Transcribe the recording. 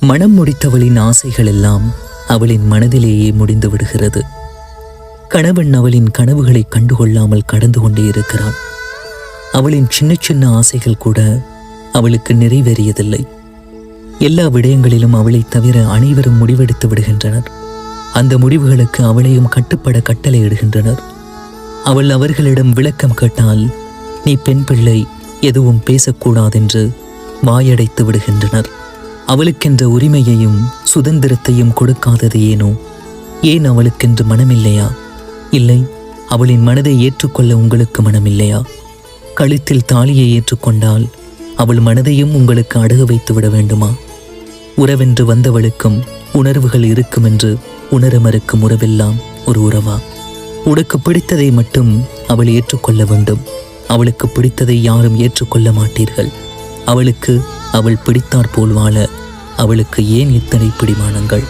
மனம் முடித்தவளின் ஆசைகள் எல்லாம் அவளின் மனதிலேயே முடிந்து விடுகிறது. கணவன் அவளின் கனவுகளை கண்டுகொள்ளாமல் கடந்து கொண்டே இருக்கிறான். அவளின் சின்ன சின்ன ஆசைகள் கூட அவளுக்கு நிறைவேறியதில்லை. எல்லா விடயங்களிலும் அவளை தவிர அனைவரும் முடிவெடுத்து விடுகின்றனர். அந்த முடிவுகளுக்கு அவளையும் கட்டுப்பட கட்டளையிடுகின்றனர். அவள் அவர்களிடம் விளக்கம் கேட்டால், நீ பெண் பிள்ளை, எதுவும் பேசக்கூடாதென்று வாயடைத்து விடுகின்றனர். அவளுக்கென்ற உரிமையையும் சுதந்திரத்தையும் கொடுக்காதது ஏனோ? ஏன் அவளுக்கென்று மனமில்லையா? இல்லை, அவளின் மனதை ஏற்றுக்கொள்ள உங்களுக்கு மனமில்லையா? கழுத்தில் தாலியை ஏற்றுக்கொண்டால் அவள் மனதையும் உங்களுக்கு அடகு வைத்து விட வேண்டுமா? உறவென்று வந்தவளுக்கும் உணர்வுகள் இருக்கும் என்று உணர மறுக்கும் உறவெல்லாம் ஒரு உறவா? உனக்கு பிடித்ததை மட்டும் அவள் ஏற்றுக்கொள்ள வேண்டும். அவளுக்கு பிடித்ததை யாரும் ஏற்றுக்கொள்ள மாட்டீர்கள். அவளுக்கு அவள் பிடித்தாற்போல் வாழ அவளுக்கு ஏன் இத்தனை பிடிமானங்கள்?